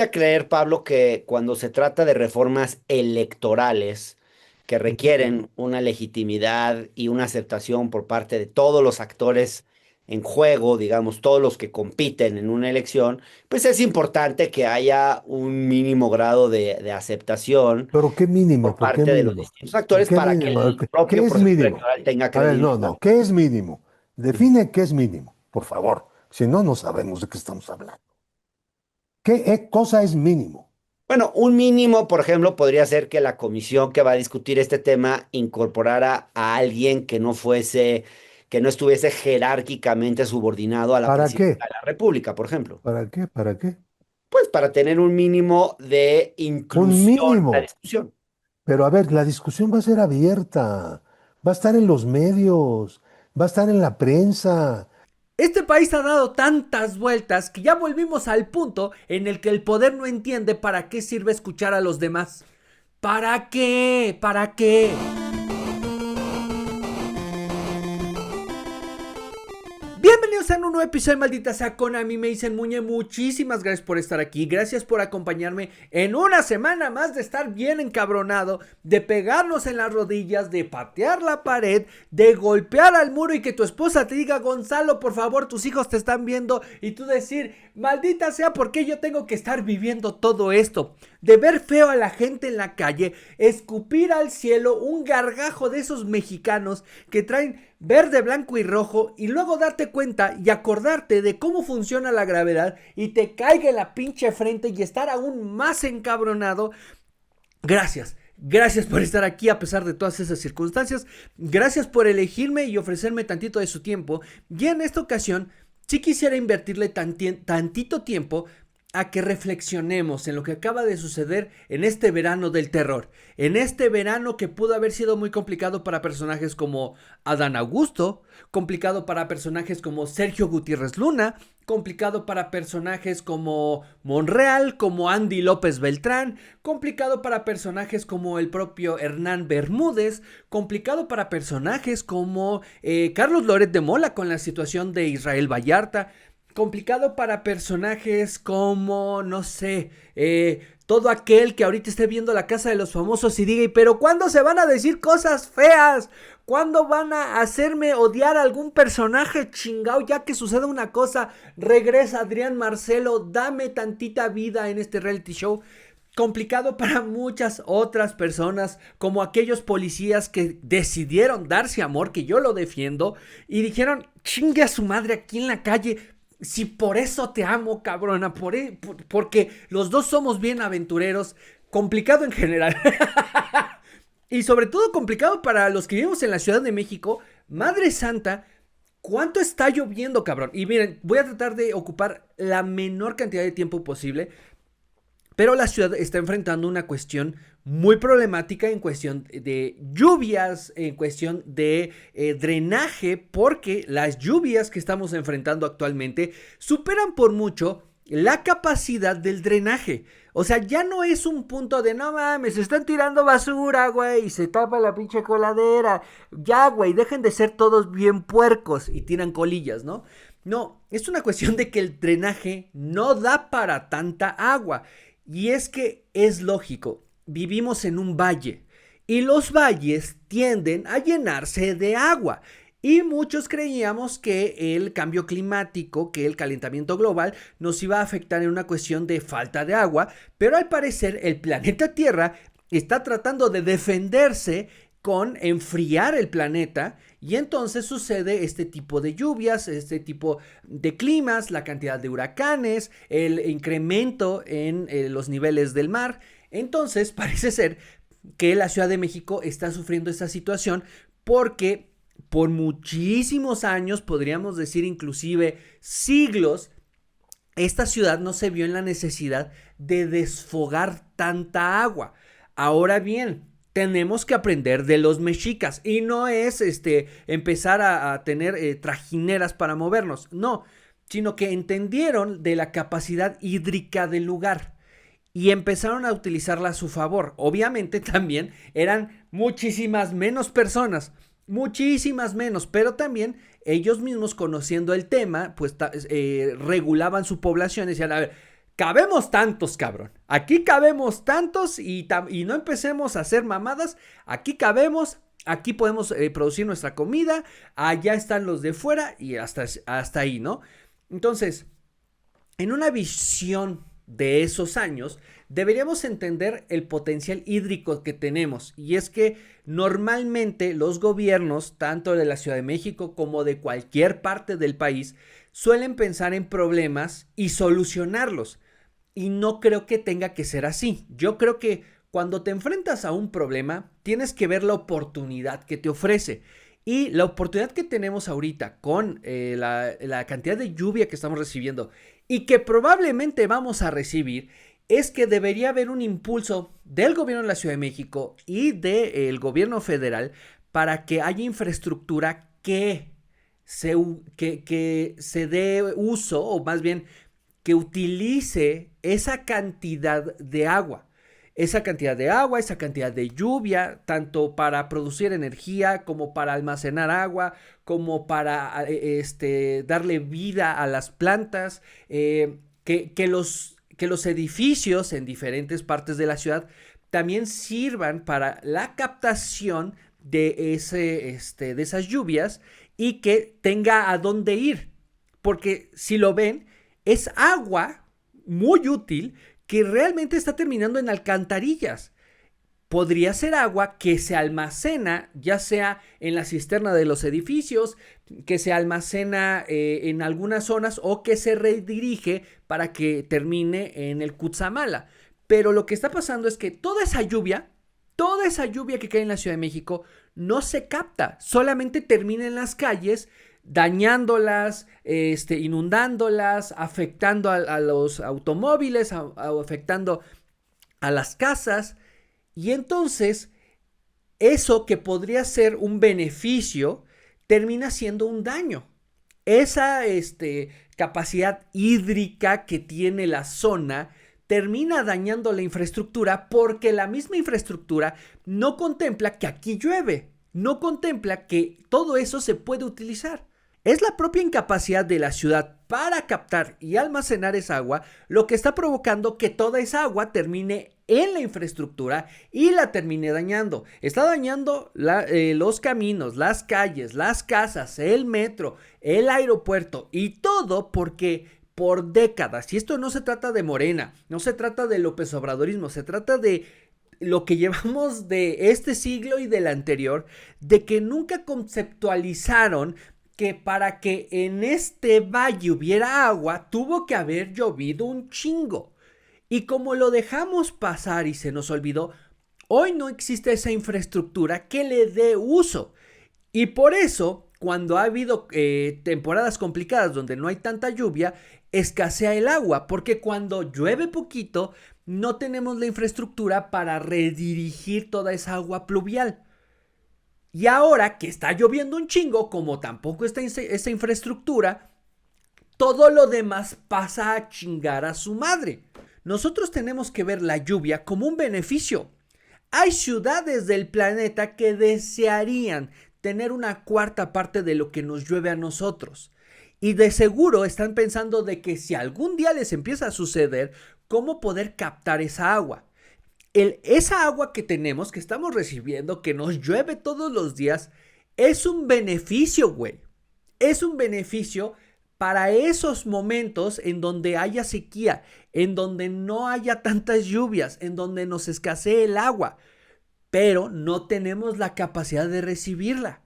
a creer, Pablo, que cuando se trata de reformas electorales que requieren una legitimidad y una aceptación por parte de todos los actores en juego, digamos, todos los que compiten en una elección, pues es importante que haya un mínimo grado de aceptación Pero ¿qué mínimo? por ¿Por qué parte de los mínimo? distintos actores ¿Qué para que mínimo? el propio ¿Qué es proceso mínimo? electoral tenga A ver, no, credibilidad. no. ¿Qué es mínimo? Define qué es mínimo, por favor. Si no, no sabemos de qué estamos hablando. ¿Qué cosa es mínimo? Bueno, un mínimo, por ejemplo, podría ser que la comisión que va a discutir este tema incorporara a alguien que no fuese, que no estuviese jerárquicamente subordinado a la ¿Para presidencia qué? de la República, por ejemplo. ¿Para qué? ¿Para qué? Pues para tener un mínimo de Un inclusión en la mínimo. discusión. Pero a ver, la discusión va a ser abierta. Va a estar en los medios. Va a estar en la prensa. Este país ha dado tantas vueltas que ya volvimos al punto en el que el poder no entiende para qué sirve escuchar a los demás. ¿Para qué? ¿Para qué? Bienvenidos a un nuevo episodio de Maldita sea Konami, me dicen Muñe, muchísimas gracias por estar aquí, gracias por acompañarme en una semana más de estar bien encabronado, de pegarnos en las rodillas, de patear la pared, de golpear al muro y que tu esposa te diga, Gonzalo, por favor, tus hijos te están viendo, y tú decir, maldita sea, ¿por qué yo tengo que estar viviendo todo esto? De ver feo a la gente en la calle, escupir al cielo un gargajo de esos mexicanos que traen verde, blanco y rojo, y luego darte cuenta y acordarte de cómo funciona la gravedad y te caiga en la pinche frente y estar aún más encabronado. Gracias. Gracias por estar aquí a pesar de todas esas circunstancias. Gracias por elegirme y ofrecerme tantito de su tiempo. Y en esta ocasión, sí quisiera invertirle tantito tiempo a que reflexionemos en lo que acaba de suceder en este verano del terror. En este verano que pudo haber sido muy complicado para personajes como Adán Augusto, complicado para personajes como Sergio Gutiérrez Luna, complicado para personajes como Monreal, como Andy López Beltrán, complicado para personajes como el propio Hernán Bermúdez, complicado para personajes como Carlos Loret de Mola con la situación de Israel Vallarta, complicado para personajes como, no sé, todo aquel que ahorita esté viendo La Casa de los Famosos y diga, pero ¿cuándo se van a decir cosas feas? ¿Cuándo van a hacerme odiar a algún personaje chingado? Ya que suceda una cosa, regresa Adrián Marcelo, dame tantita vida en este reality show. Complicado para muchas otras personas, como aquellos policías que decidieron darse amor, que yo lo defiendo, y dijeron, chingue a su madre aquí en la calle, si por eso te amo, cabrona, porque los dos somos bien aventureros. Complicado en general. Y sobre todo complicado para los que vivimos en la Ciudad de México. Madre Santa, ¿cuánto está lloviendo, cabrón? Y miren, voy a tratar de ocupar la menor cantidad de tiempo posible. Pero la ciudad está enfrentando una cuestión muy problemática en cuestión de lluvias, en cuestión de drenaje, porque las lluvias que estamos enfrentando actualmente superan por mucho la capacidad del drenaje. O sea, ya no es un punto de no mames, están tirando basura, güey, y se tapa la pinche coladera. Ya, güey, dejen de ser todos bien puercos y tiran colillas, ¿no? No, es una cuestión de que el drenaje no da para tanta agua. Y es que es lógico, vivimos en un valle y los valles tienden a llenarse de agua. Y muchos creíamos que el cambio climático, que el calentamiento global nos iba a afectar en una cuestión de falta de agua, pero al parecer el planeta Tierra está tratando de defenderse con enfriar el planeta y entonces sucede este tipo de lluvias, este tipo de climas, la cantidad de huracanes, el incremento en los niveles del mar. Entonces parece ser que la Ciudad de México está sufriendo esta situación porque por muchísimos años, podríamos decir inclusive siglos, esta ciudad no se vio en la necesidad de desfogar tanta agua. Ahora bien, tenemos que aprender de los mexicas y no es empezar a tener trajineras para movernos, no, sino que entendieron de la capacidad hídrica del lugar y empezaron a utilizarla a su favor. Obviamente también eran muchísimas menos personas, muchísimas menos, pero también ellos mismos conociendo el tema, pues regulaban su población y decían, a ver, cabemos tantos, cabrón. Aquí cabemos tantos y no empecemos a hacer mamadas. Aquí cabemos, aquí podemos producir nuestra comida, allá están los de fuera y hasta ahí, ¿no? Entonces, en una visión de esos años, deberíamos entender el potencial hídrico que tenemos. Y es que normalmente los gobiernos, tanto de la Ciudad de México como de cualquier parte del país, suelen pensar en problemas y solucionarlos. Y no creo que tenga que ser así. Yo creo que cuando te enfrentas a un problema, tienes que ver la oportunidad que te ofrece. Y la oportunidad que tenemos ahorita con la cantidad de lluvia que estamos recibiendo y que probablemente vamos a recibir, es que debería haber un impulso del gobierno de la Ciudad de México y del gobierno federal para que haya infraestructura que se dé uso, o más bien que utilice esa cantidad de agua. Esa cantidad de lluvia, tanto para producir energía, como para almacenar agua, como para darle vida a las plantas, que los edificios en diferentes partes de la ciudad también sirvan para la captación de esas lluvias y que tenga a dónde ir. Porque si lo ven, es agua muy útil que realmente está terminando en alcantarillas. Podría ser agua que se almacena, ya sea en la cisterna de los edificios, que se almacena en algunas zonas o que se redirige para que termine en el Cutzamala. Pero lo que está pasando es que toda esa lluvia que cae en la Ciudad de México no se capta, solamente termina en las calles, dañándolas, inundándolas, afectando a los automóviles, afectando a las casas. Y entonces, eso que podría ser un beneficio, termina siendo un daño. Esa capacidad hídrica que tiene la zona termina dañando la infraestructura porque la misma infraestructura no contempla que aquí llueve, no contempla que todo eso se puede utilizar. Es la propia incapacidad de la ciudad para captar y almacenar esa agua lo que está provocando que toda esa agua termine en la infraestructura y la termine dañando. Está dañando los caminos, las calles, las casas, el metro, el aeropuerto y todo porque por décadas, y esto no se trata de Morena, no se trata de López Obradorismo, se trata de lo que llevamos de este siglo y del anterior, de que nunca conceptualizaron que para que en este valle hubiera agua, tuvo que haber llovido un chingo. Y como lo dejamos pasar y se nos olvidó, hoy no existe esa infraestructura que le dé uso. Y por eso, cuando ha habido temporadas complicadas donde no hay tanta lluvia, escasea el agua, porque cuando llueve poquito, no tenemos la infraestructura para redirigir toda esa agua pluvial. Y ahora que está lloviendo un chingo, como tampoco está esa infraestructura, todo lo demás pasa a chingar a su madre. Nosotros tenemos que ver la lluvia como un beneficio. Hay ciudades del planeta que desearían tener una cuarta parte de lo que nos llueve a nosotros. Y de seguro están pensando de que si algún día les empieza a suceder, ¿cómo poder captar esa agua? Esa agua que tenemos, que estamos recibiendo, que nos llueve todos los días, es un beneficio, güey. Es un beneficio para esos momentos en donde haya sequía, en donde no haya tantas lluvias, en donde nos escasee el agua, pero no tenemos la capacidad de recibirla.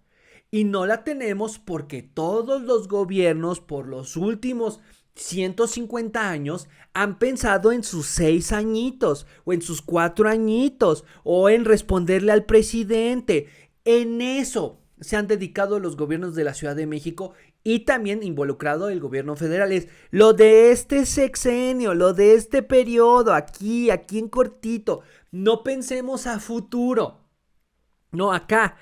Y no la tenemos porque todos los gobiernos por los últimos 150 años han pensado en sus 6 añitos o en sus 4 añitos o en responderle al presidente. En eso se han dedicado los gobiernos de la Ciudad de México y también involucrado el gobierno federal. Es lo de este sexenio, lo de este periodo, aquí en cortito. No pensemos a futuro. No, acá,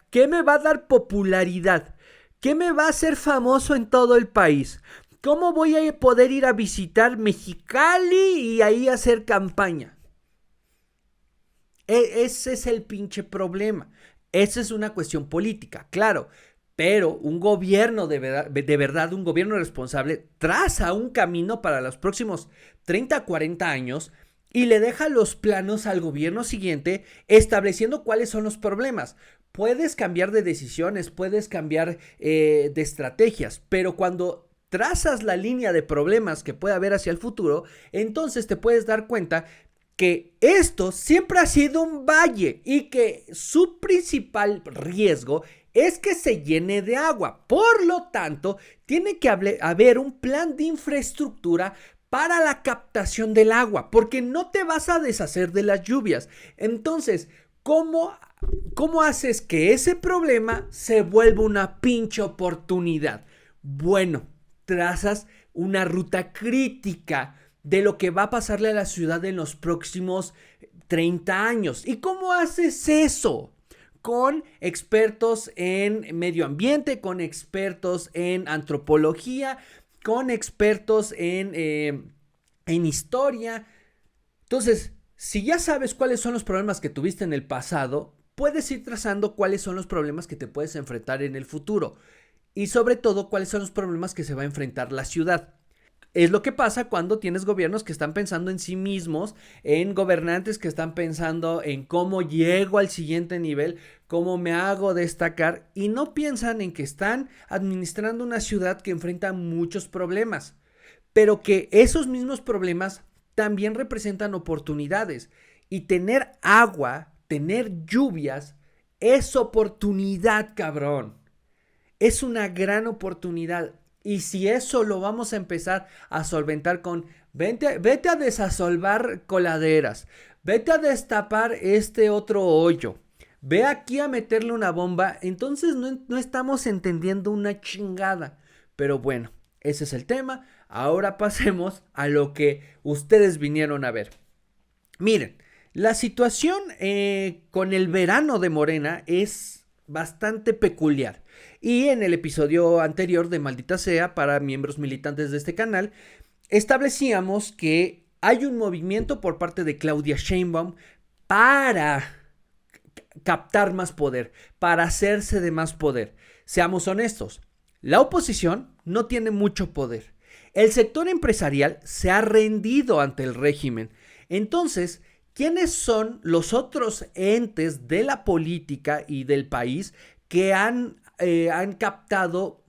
¿qué me va a dar popularidad? ¿Qué me va a hacer famoso en todo el país? ¿Cómo voy a poder ir a visitar Mexicali y ahí hacer campaña? Ese es el pinche problema. Esa es una cuestión política, claro. Pero un gobierno de verdad, un gobierno responsable, traza un camino para los próximos 30 a 40 años y le deja los planos al gobierno siguiente estableciendo cuáles son los problemas. Puedes cambiar de decisiones, puedes cambiar de estrategias, pero cuando trazas la línea de problemas que puede haber hacia el futuro, entonces te puedes dar cuenta que esto siempre ha sido un valle y que su principal riesgo es que se llene de agua. Por lo tanto, tiene que haber un plan de infraestructura para la captación del agua, porque no te vas a deshacer de las lluvias. Entonces, ¿cómo haces que ese problema se vuelva una pinche oportunidad? Bueno, trazas una ruta crítica de lo que va a pasarle a la ciudad en los próximos 30 años. ¿Y cómo haces eso? Con expertos en medio ambiente, con expertos en antropología, con expertos en historia. Entonces, si ya sabes cuáles son los problemas que tuviste en el pasado, puedes ir trazando cuáles son los problemas que te puedes enfrentar en el futuro. Y sobre todo, cuáles son los problemas que se va a enfrentar la ciudad. Es lo que pasa cuando tienes gobiernos que están pensando en sí mismos, en gobernantes que están pensando en cómo llego al siguiente nivel, cómo me hago destacar, y no piensan en que están administrando una ciudad que enfrenta muchos problemas, pero que esos mismos problemas también representan oportunidades. Y tener agua, tener lluvias, es oportunidad, cabrón. Es una gran oportunidad. Y si eso lo vamos a empezar a solventar con vete a desasolvar coladeras, vete a destapar este otro hoyo, ve aquí a meterle una bomba, entonces no estamos entendiendo una chingada. Pero bueno, ese es el tema. Ahora pasemos a lo que ustedes vinieron a ver. Miren, la situación con el verano de Morena es bastante peculiar. Y en el episodio anterior de Maldita Sea, para miembros militantes de este canal, establecíamos que hay un movimiento por parte de Claudia Sheinbaum para captar más poder, para hacerse de más poder. Seamos honestos, la oposición no tiene mucho poder. El sector empresarial se ha rendido ante el régimen. Entonces, ¿quiénes son los otros entes de la política y del país que han captado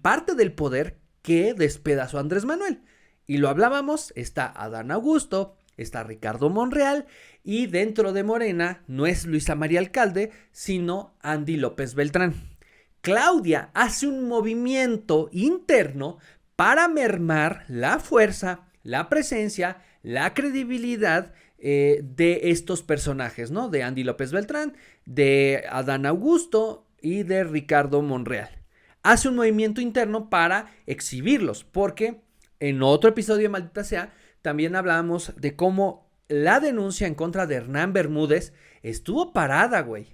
parte del poder que despedazó Andrés Manuel? Y lo hablábamos, está Adán Augusto, está Ricardo Monreal, y dentro de Morena no es Luisa María Alcalde, sino Andy López Beltrán. Claudia hace un movimiento interno para mermar la fuerza, la presencia, la credibilidad de estos personajes, ¿no? De Andy López Beltrán, de Adán Augusto y de Ricardo Monreal. Hace un movimiento interno para exhibirlos, porque en otro episodio de Maldita Sea también hablábamos de cómo la denuncia en contra de Hernán Bermúdez estuvo parada, güey.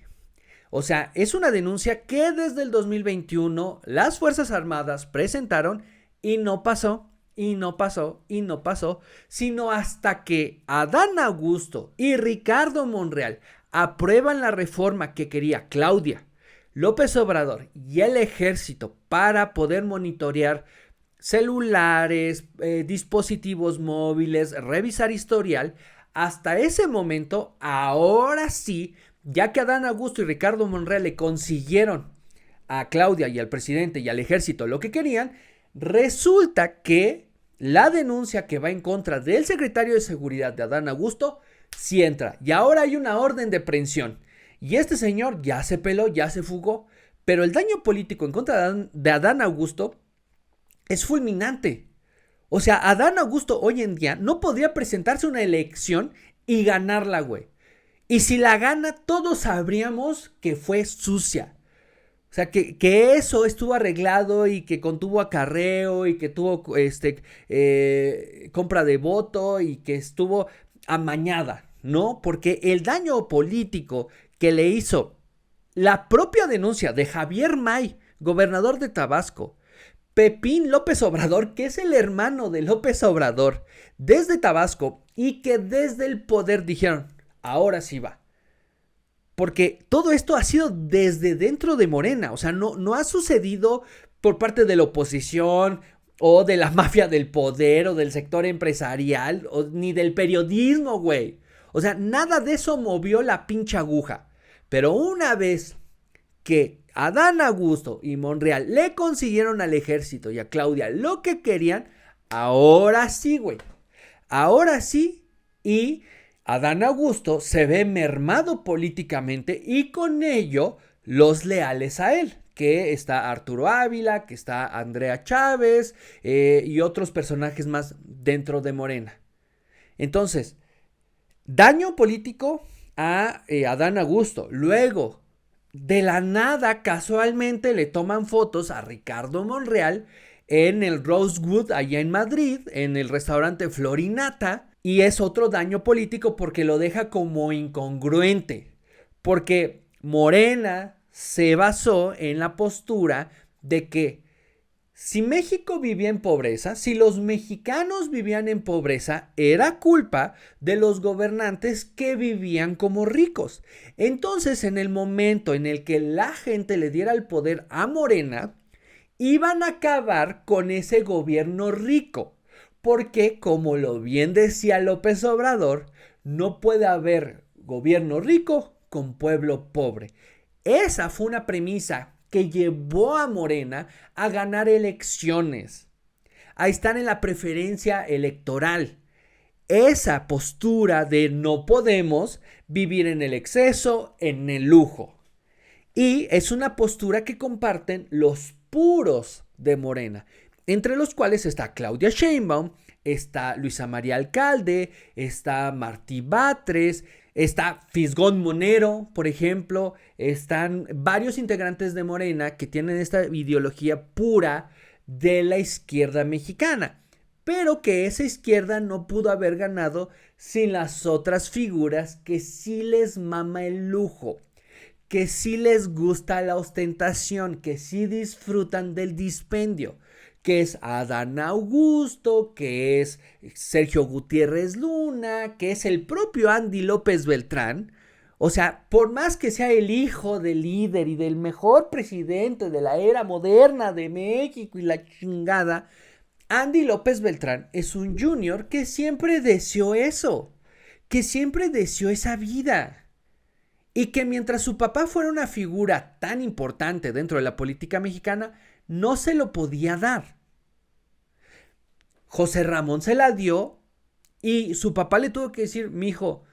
O sea, es una denuncia que desde el 2021 las Fuerzas Armadas presentaron y no pasó, sino hasta que Adán Augusto y Ricardo Monreal aprueban la reforma que quería Claudia, López Obrador y el ejército para poder monitorear celulares, dispositivos móviles, revisar historial. Hasta ese momento, ahora sí, ya que Adán Augusto y Ricardo Monreal le consiguieron a Claudia y al presidente y al ejército lo que querían, resulta que la denuncia que va en contra del secretario de Seguridad de Adán Augusto sí entra. Y ahora hay una orden de aprehensión. Y este señor ya se peló, ya se fugó. Pero el daño político en contra de Adán Augusto es fulminante. O sea, Adán Augusto hoy en día no podría presentarse a una elección y ganarla, güey. Y si la gana, todos sabríamos que fue sucia. O sea, que eso estuvo arreglado y que contuvo acarreo y que tuvo compra de voto y que estuvo amañada, ¿no? Porque el daño político que le hizo la propia denuncia de Javier May, gobernador de Tabasco, Pepín López Obrador, que es el hermano de López Obrador, desde Tabasco, y que desde el poder dijeron, ahora sí va. Porque todo esto ha sido desde dentro de Morena, o sea, no ha sucedido por parte de la oposición, o de la mafia del poder, o del sector empresarial, o ni del periodismo, güey. O sea, nada de eso movió la pinche aguja. Pero una vez que Adán Augusto y Monreal le consiguieron al ejército y a Claudia lo que querían, ahora sí, güey. Ahora sí, y Adán Augusto se ve mermado políticamente y con ello los leales a él, que está Arturo Ávila, que está Andrea Chávez y otros personajes más dentro de Morena. Entonces, daño político a Adán Augusto. Luego, de la nada, casualmente le toman fotos a Ricardo Monreal en el Rosewood allá en Madrid, en el restaurante Florinata, y es otro daño político porque lo deja como incongruente, porque Morena se basó en la postura de que si México vivía en pobreza, si los mexicanos vivían en pobreza, era culpa de los gobernantes que vivían como ricos. Entonces, en el momento en el que la gente le diera el poder a Morena, iban a acabar con ese gobierno rico. Porque, como lo bien decía López Obrador, no puede haber gobierno rico con pueblo pobre. Esa fue una premisa que llevó a Morena a ganar elecciones, a estar en la preferencia electoral. Esa postura de no podemos vivir en el exceso, en el lujo. Y es una postura que comparten los puros de Morena, entre los cuales está Claudia Sheinbaum, está Luisa María Alcalde, está Martí Batres, está Fisgón Monero, por ejemplo. Están varios integrantes de Morena que tienen esta ideología pura de la izquierda mexicana, pero que esa izquierda no pudo haber ganado sin las otras figuras que sí les mama el lujo, que sí les gusta la ostentación, que sí disfrutan del dispendio, que es Adán Augusto, que es Sergio Gutiérrez Luna, que es el propio Andy López Beltrán. O sea, por más que sea el hijo del líder y del mejor presidente de la era moderna de México y la chingada, Andy López Beltrán es un junior que siempre deseó eso, que siempre deseó esa vida. Y que mientras su papá fuera una figura tan importante dentro de la política mexicana, no se lo podía dar. José Ramón se la dio y su papá le tuvo que decir: mijo,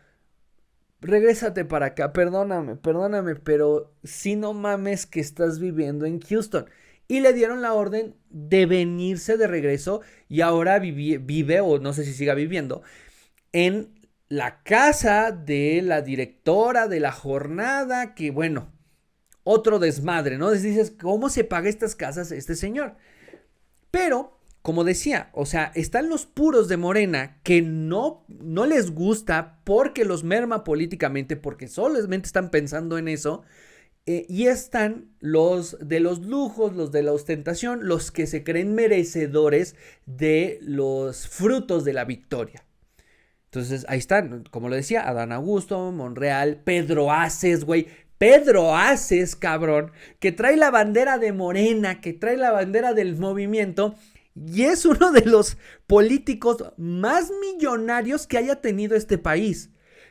regrésate para acá, perdóname, pero si no mames que estás viviendo en Houston. Y le dieron la orden de venirse de regreso y ahora vive, o no sé si siga viviendo, en la casa de la directora de la jornada, que bueno, otro desmadre, ¿no? Dices, ¿cómo se paga estas casas este señor? Pero, como decía, o sea, están los puros de Morena que no les gusta porque los merma políticamente, porque solamente están pensando en eso. Y están los de los lujos, los de la ostentación, los que se creen merecedores de los frutos de la victoria. Entonces, ahí están, como lo decía, Adán Augusto, Monreal, Pedro Aces, güey. Pedro Aces, cabrón, que trae la bandera de Morena, que trae la bandera del movimiento, y es uno de los políticos más millonarios que haya tenido este país.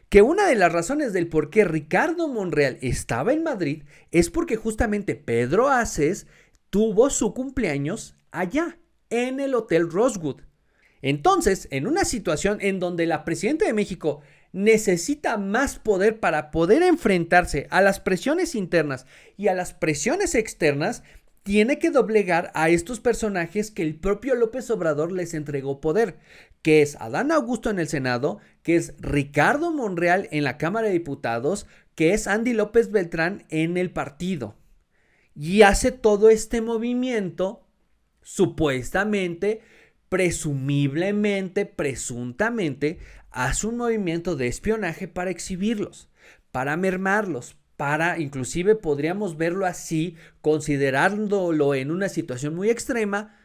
Que una de las razones del por qué Ricardo Monreal estaba en Madrid es porque justamente Pedro Aces tuvo su cumpleaños allá, en el Hotel Rosewood. Entonces, en una situación en donde la presidenta de México necesita más poder para poder enfrentarse a las presiones internas y a las presiones externas, tiene que doblegar a estos personajes que el propio López Obrador les entregó poder, que es Adán Augusto en el Senado, que es Ricardo Monreal en la Cámara de Diputados, que es Andy López Beltrán en el partido. Y hace todo este movimiento, supuestamente, presumiblemente, presuntamente, hace un movimiento de espionaje para exhibirlos, para mermarlos, para, inclusive podríamos verlo así, considerándolo en una situación muy extrema,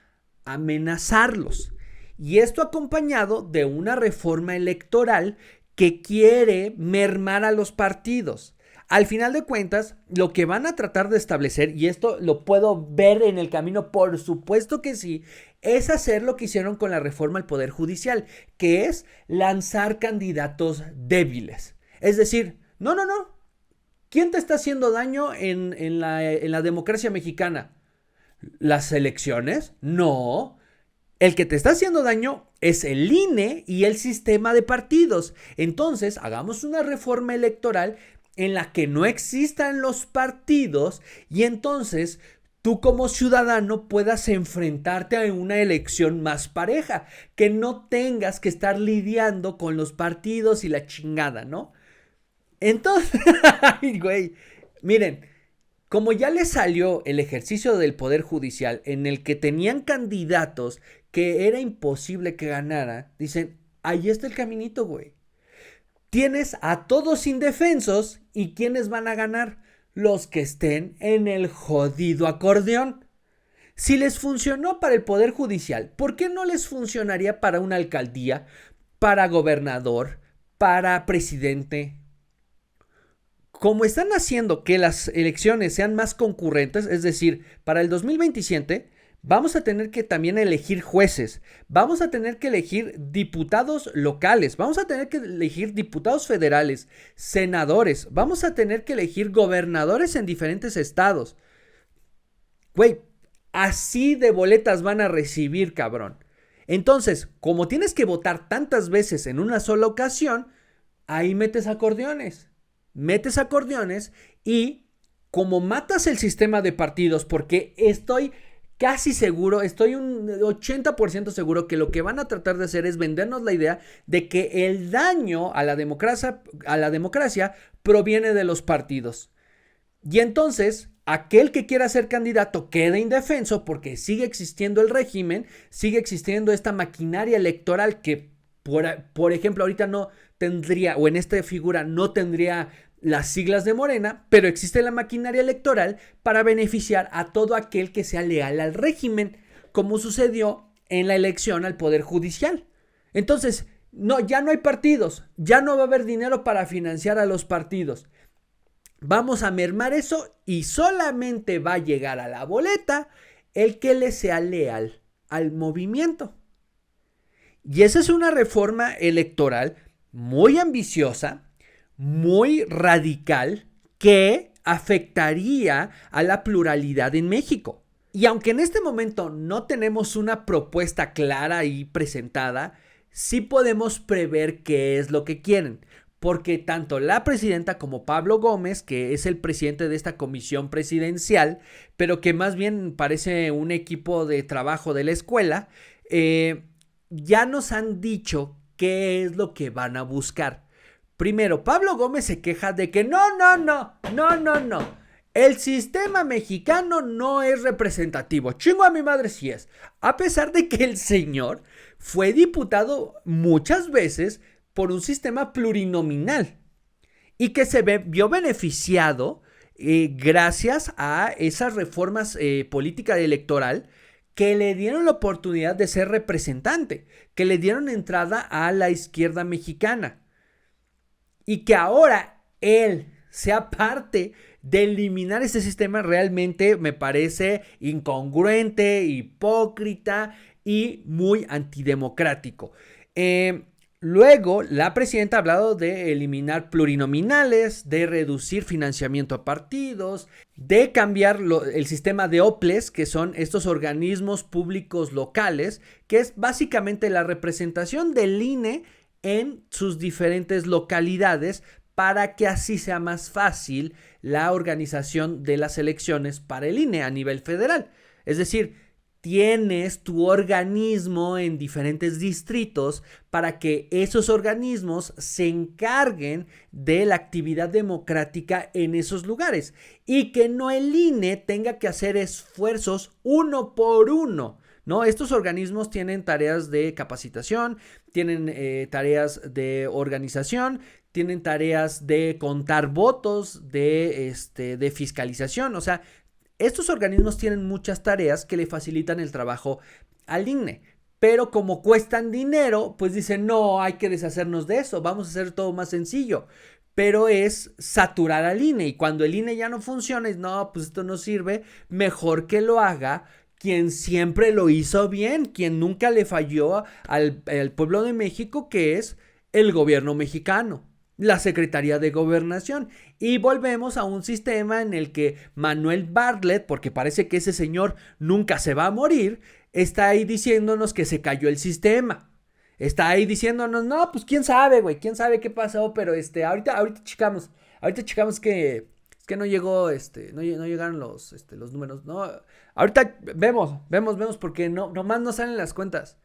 amenazarlos. Y esto acompañado de una reforma electoral que quiere mermar a los partidos. Al final de cuentas, lo que van a tratar de establecer, y esto lo puedo ver en el camino, por supuesto que sí, es hacer lo que hicieron con la reforma al Poder Judicial, que es lanzar candidatos débiles. Es decir, no. ¿Quién te está haciendo daño en la democracia mexicana? ¿Las elecciones? No. El que te está haciendo daño es el INE y el sistema de partidos. Entonces, hagamos una reforma electoral en la que no existan los partidos y entonces tú como ciudadano puedas enfrentarte a una elección más pareja, que no tengas que estar lidiando con los partidos y la chingada, ¿no? Entonces, ay, güey, miren, como ya les salió el ejercicio del Poder Judicial en el que tenían candidatos que era imposible que ganara, dicen, ahí está el caminito, güey. Tienes a todos indefensos y ¿quiénes van a ganar? Los que estén en el jodido acordeón. Si les funcionó para el Poder Judicial, ¿por qué no les funcionaría para una alcaldía, para gobernador, para presidente? Como están haciendo que las elecciones sean más concurrentes, es decir, para el 2027 vamos a tener que también elegir jueces, vamos a tener que elegir diputados locales, vamos a tener que elegir diputados federales, senadores, vamos a tener que elegir gobernadores en diferentes estados. Güey, así de boletas van a recibir, cabrón. Entonces, como tienes que votar tantas veces en una sola ocasión, ahí metes acordeones y como matas el sistema de partidos, porque estoy casi seguro, estoy un 80% seguro que lo que van a tratar de hacer es vendernos la idea de que el daño a la democracia proviene de los partidos. Y entonces, aquel que quiera ser candidato queda indefenso porque sigue existiendo el régimen, sigue existiendo esta maquinaria electoral que, por ejemplo, ahorita no tendría, o en esta figura no tendría las siglas de Morena, pero existe la maquinaria electoral para beneficiar a todo aquel que sea leal al régimen, como sucedió en la elección al Poder Judicial. Entonces, ya no hay partidos, ya no va a haber dinero para financiar a los partidos. Vamos a mermar eso y solamente va a llegar a la boleta el que le sea leal al movimiento. Y esa es una reforma electoral muy ambiciosa, muy radical, que afectaría a la pluralidad en México. Y aunque en este momento no tenemos una propuesta clara y presentada, sí podemos prever qué es lo que quieren. Porque tanto la presidenta como Pablo Gómez, que es el presidente de esta comisión presidencial, pero que más bien parece un equipo de trabajo de la escuela, ya nos han dicho qué es lo que van a buscar. Primero, Pablo Gómez se queja de que no. El sistema mexicano no es representativo. Chingo a mi madre si es. A pesar de que el señor fue diputado muchas veces por un sistema plurinominal y que se vio beneficiado gracias a esas reformas política electoral que le dieron la oportunidad de ser representante, que le dieron entrada a la izquierda mexicana. Y que ahora él sea parte de eliminar ese sistema realmente me parece incongruente, hipócrita y muy antidemocrático. Luego, la presidenta ha hablado de eliminar plurinominales, de reducir financiamiento a partidos, de cambiar el sistema de OPLES, que son estos organismos públicos locales, que es básicamente la representación del INE en sus diferentes localidades para que así sea más fácil la organización de las elecciones para el INE a nivel federal. Es decir, tienes tu organismo en diferentes distritos para que esos organismos se encarguen de la actividad democrática en esos lugares y que no el INE tenga que hacer esfuerzos uno por uno. ¿No? Estos organismos tienen tareas de capacitación, tienen tareas de organización, tienen tareas de contar votos, de fiscalización. O sea, estos organismos tienen muchas tareas que le facilitan el trabajo al INE. Pero como cuestan dinero, pues dicen, no, hay que deshacernos de eso, vamos a hacer todo más sencillo. Pero es saturar al INE y cuando el INE ya no funciona, no, pues esto no sirve, mejor que lo haga quien siempre lo hizo bien, quien nunca le falló al pueblo de México, que es el gobierno mexicano, la Secretaría de Gobernación. Y volvemos a un sistema en el que Manuel Bartlett, porque parece que ese señor nunca se va a morir, está ahí diciéndonos que se cayó el sistema. Está ahí diciéndonos, no, pues quién sabe, güey, quién sabe qué pasó, pero ahorita checamos que es que no llegó, no llegaron los números, no, ahorita vemos, porque nomás no salen las cuentas.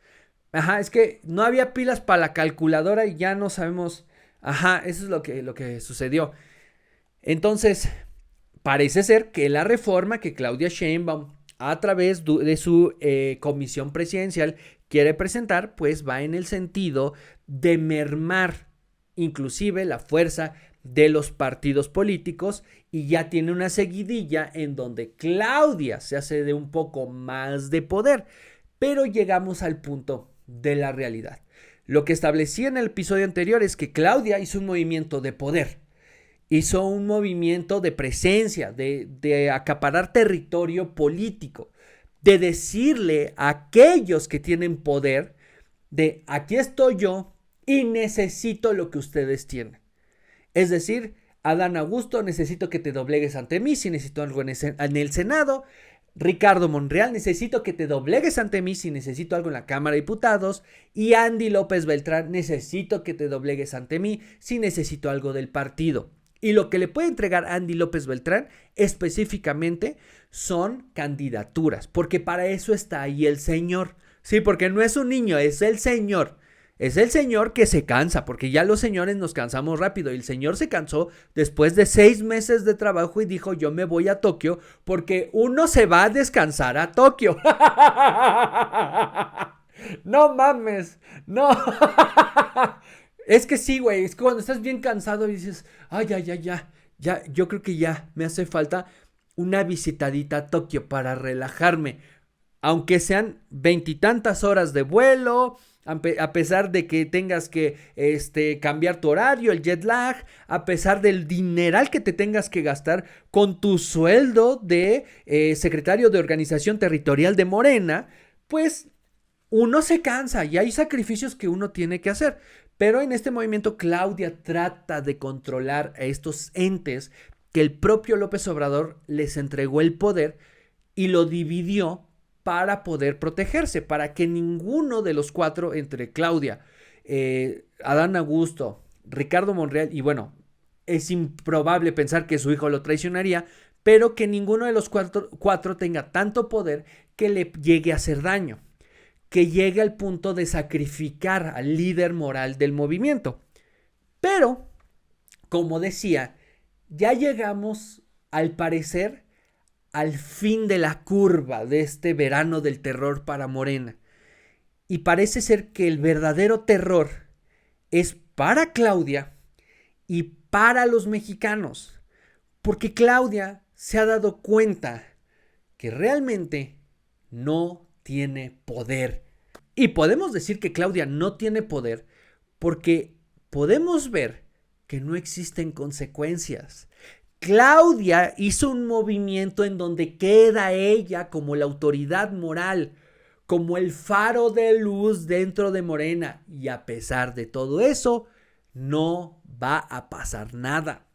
Ajá, es que no había pilas para la calculadora y ya no sabemos, ajá, eso es lo que sucedió. Entonces, parece ser que la reforma que Claudia Sheinbaum, a través de su comisión presidencial, quiere presentar, pues va en el sentido de mermar inclusive la fuerza de los partidos políticos, y ya tiene una seguidilla en donde Claudia se hace de un poco más de poder, pero llegamos al punto de la realidad. Lo que establecí en el episodio anterior es que Claudia hizo un movimiento de poder, hizo un movimiento de presencia, de acaparar territorio político, de decirle a aquellos que tienen poder, de aquí estoy yo y necesito lo que ustedes tienen. Es decir, Adán Augusto, necesito que te doblegues ante mí si necesito algo en el Senado. Ricardo Monreal, necesito que te doblegues ante mí si necesito algo en la Cámara de Diputados. Y Andy López Beltrán, necesito que te doblegues ante mí si necesito algo del partido. Y lo que le puede entregar Andy López Beltrán específicamente son candidaturas, porque para eso está ahí el señor. Sí, porque no es un niño, es el señor. Es el señor que se cansa, porque ya los señores nos cansamos rápido. Y el señor se cansó después de 6 meses de trabajo y dijo, yo me voy a Tokio, porque uno se va a descansar a Tokio. No mames, no. Es que sí, güey, es que cuando estás bien cansado y dices, ay, ya, yo creo que ya me hace falta una visitadita a Tokio para relajarme. Aunque sean 20 y tantas horas de vuelo, a pesar de que tengas que cambiar tu horario, el jet lag, a pesar del dineral que te tengas que gastar con tu sueldo de secretario de Organización Territorial de Morena, pues uno se cansa y hay sacrificios que uno tiene que hacer. Pero en este movimiento Claudia trata de controlar a estos entes que el propio López Obrador les entregó el poder y lo dividió para poder protegerse, para que ninguno de los 4, entre Claudia, Adán Augusto, Ricardo Monreal, y bueno, es improbable pensar que su hijo lo traicionaría, pero que ninguno de los cuatro tenga tanto poder que le llegue a hacer daño, que llegue al punto de sacrificar al líder moral del movimiento. Pero, como decía, ya llegamos, al parecer, al fin de la curva de este verano del terror para Morena. Y parece ser que el verdadero terror es para Claudia y para los mexicanos. Porque Claudia se ha dado cuenta que realmente no tiene poder. Y podemos decir que Claudia no tiene poder porque podemos ver que no existen consecuencias. Claudia hizo un movimiento en donde queda ella como la autoridad moral, como el faro de luz dentro de Morena. Y a pesar de todo eso, no va a pasar nada.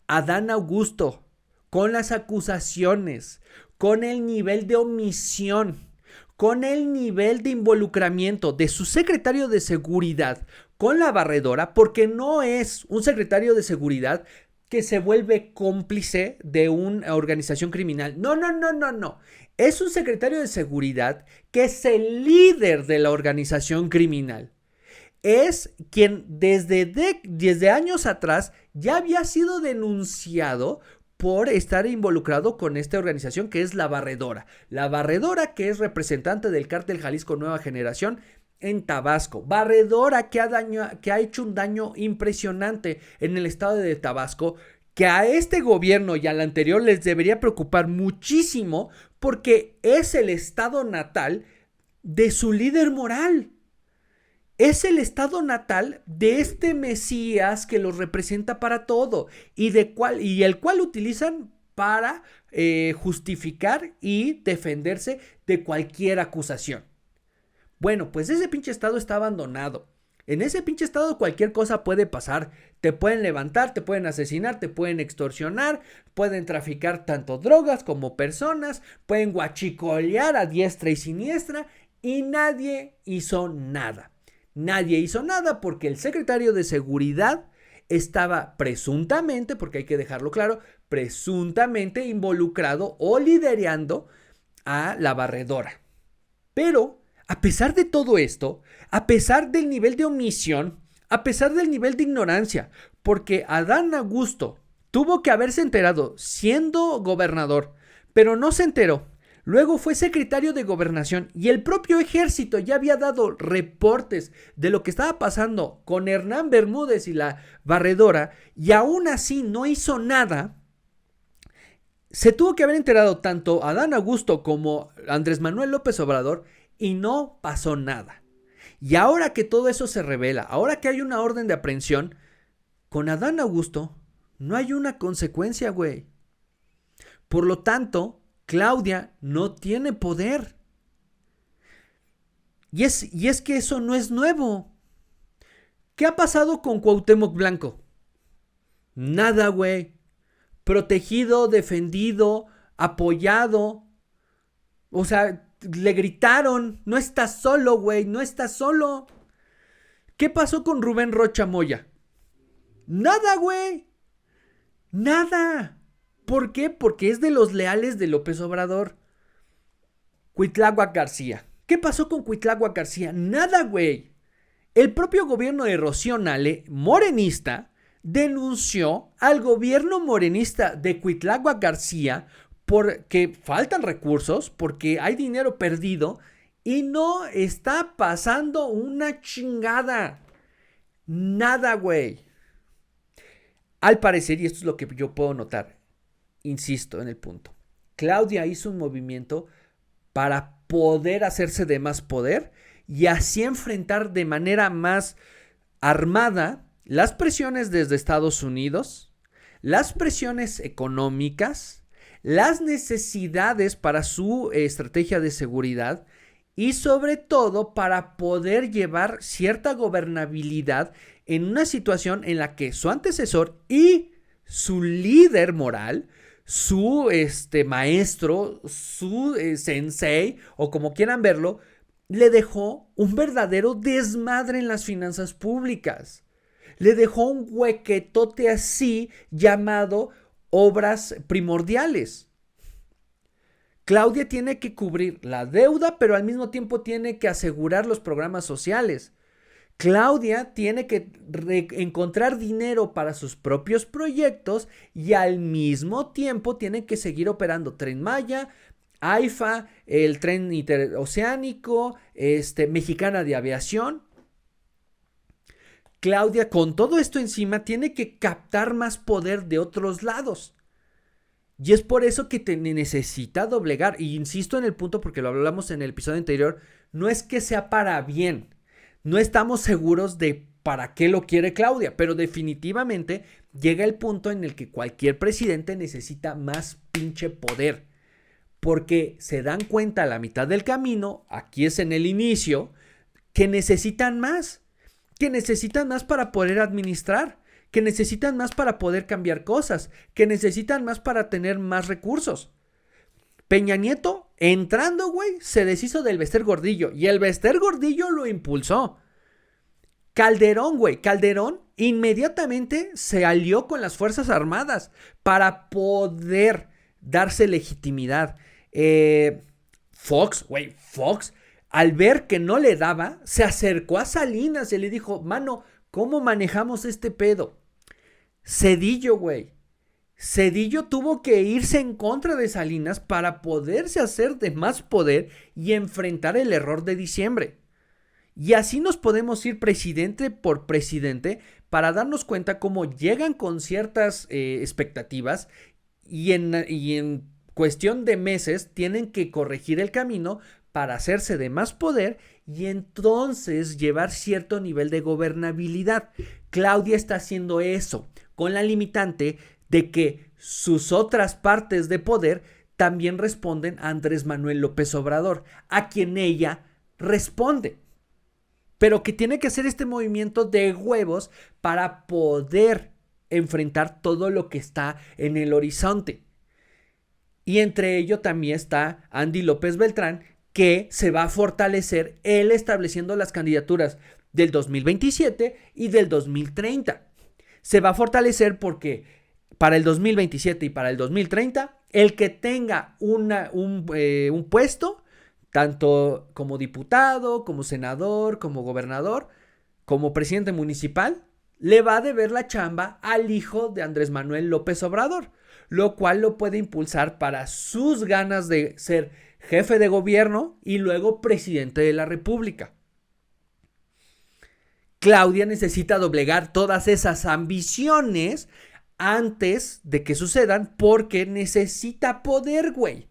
Adán Augusto, con las acusaciones, con el nivel de omisión, con el nivel de involucramiento de su secretario de seguridad con la barredora, porque no es un secretario de seguridad que se vuelve cómplice de una organización criminal. No. Es un secretario de seguridad que es el líder de la organización criminal. Es quien desde años atrás ya había sido denunciado por estar involucrado con esta organización que es la Barredora. La Barredora, que es representante del Cártel Jalisco Nueva Generación en Tabasco. Barredora que ha hecho un daño impresionante en el estado de Tabasco, que a este gobierno y al anterior les debería preocupar muchísimo porque es el estado natal de su líder moral. Es el estado natal de este Mesías que los representa para todo y el cual utilizan para justificar y defenderse de cualquier acusación. Bueno, pues ese pinche estado está abandonado. En ese pinche estado cualquier cosa puede pasar. Te pueden levantar, te pueden asesinar, te pueden extorsionar, pueden traficar tanto drogas como personas, pueden guachicolear a diestra y siniestra y nadie hizo nada. Nadie hizo nada porque el secretario de Seguridad estaba presuntamente, porque hay que dejarlo claro, presuntamente involucrado o liderando a la barredora. Pero a pesar de todo esto, a pesar del nivel de omisión, a pesar del nivel de ignorancia, porque Adán Augusto tuvo que haberse enterado siendo gobernador, pero no se enteró. Luego fue secretario de Gobernación y el propio ejército ya había dado reportes de lo que estaba pasando con Hernán Bermúdez y la barredora y aún así no hizo nada. Se tuvo que haber enterado tanto Adán Augusto como Andrés Manuel López Obrador y no pasó nada. Y ahora que todo eso se revela, ahora que hay una orden de aprehensión, con Adán Augusto no hay una consecuencia, güey. Por lo tanto, Claudia no tiene poder. Y es que eso no es nuevo. ¿Qué ha pasado con Cuauhtémoc Blanco? Nada, güey. Protegido, defendido, apoyado. O sea, le gritaron, no estás solo, güey, no estás solo. ¿Qué pasó con Rubén Rocha Moya? Nada, güey. Nada. ¿Por qué? Porque es de los leales de López Obrador. Cuitláhuac García. ¿Qué pasó con Cuitláhuac García? Nada, güey. El propio gobierno de Rocío Nale, morenista, denunció al gobierno morenista de Cuitláhuac García porque faltan recursos, porque hay dinero perdido y no está pasando una chingada. Nada, güey. Al parecer, y esto es lo que yo puedo notar, insisto en el punto, Claudia hizo un movimiento para poder hacerse de más poder y así enfrentar de manera más armada las presiones desde Estados Unidos, las presiones económicas, las necesidades para su estrategia de seguridad y sobre todo para poder llevar cierta gobernabilidad en una situación en la que su antecesor y su líder moral, su maestro, su sensei o como quieran verlo, le dejó un verdadero desmadre en las finanzas públicas. Le dejó un huequetote así llamado obras primordiales. Claudia tiene que cubrir la deuda, pero al mismo tiempo tiene que asegurar los programas sociales. Claudia tiene que encontrar dinero para sus propios proyectos y al mismo tiempo tiene que seguir operando Tren Maya, AIFA, el tren interoceánico, Mexicana de Aviación. Claudia, con todo esto encima, tiene que captar más poder de otros lados. Y es por eso que te necesita doblegar. Y insisto en el punto porque lo hablamos en el episodio anterior. No es que sea para bien. No estamos seguros de para qué lo quiere Claudia. Pero definitivamente llega el punto en el que cualquier presidente necesita más pinche poder. Porque se dan cuenta a la mitad del camino, aquí es en el inicio, que necesitan más. Que necesitan más para poder administrar. Que necesitan más para poder cambiar cosas, que necesitan más para tener más recursos. Peña Nieto, entrando, güey, se deshizo del Bester Gordillo y el Bester Gordillo lo impulsó. Calderón, güey, Calderón inmediatamente se alió con las Fuerzas Armadas para poder darse legitimidad. Fox, al ver que no le daba, se acercó a Salinas y le dijo, mano, ¿cómo manejamos este pedo? Cedillo, güey. Cedillo tuvo que irse en contra de Salinas para poderse hacer de más poder y enfrentar el error de diciembre. Y así nos podemos ir presidente por presidente para darnos cuenta cómo llegan con ciertas expectativas y en cuestión de meses tienen que corregir el camino para hacerse de más poder y entonces llevar cierto nivel de gobernabilidad. Claudia está haciendo eso con la limitante de que sus otras partes de poder también responden a Andrés Manuel López Obrador, a quien ella responde. Pero que tiene que hacer este movimiento de huevos para poder enfrentar todo lo que está en el horizonte. Y entre ello también está Andy López Beltrán, que se va a fortalecer él estableciendo las candidaturas del 2027 y del 2030. Se va a fortalecer porque para el 2027 y para el 2030, el que tenga un puesto, tanto como diputado, como senador, como gobernador, como presidente municipal, le va a deber la chamba al hijo de Andrés Manuel López Obrador, lo cual lo puede impulsar para sus ganas de ser jefe de gobierno y luego presidente de la República. Claudia necesita doblegar todas esas ambiciones antes de que sucedan porque necesita poder, güey,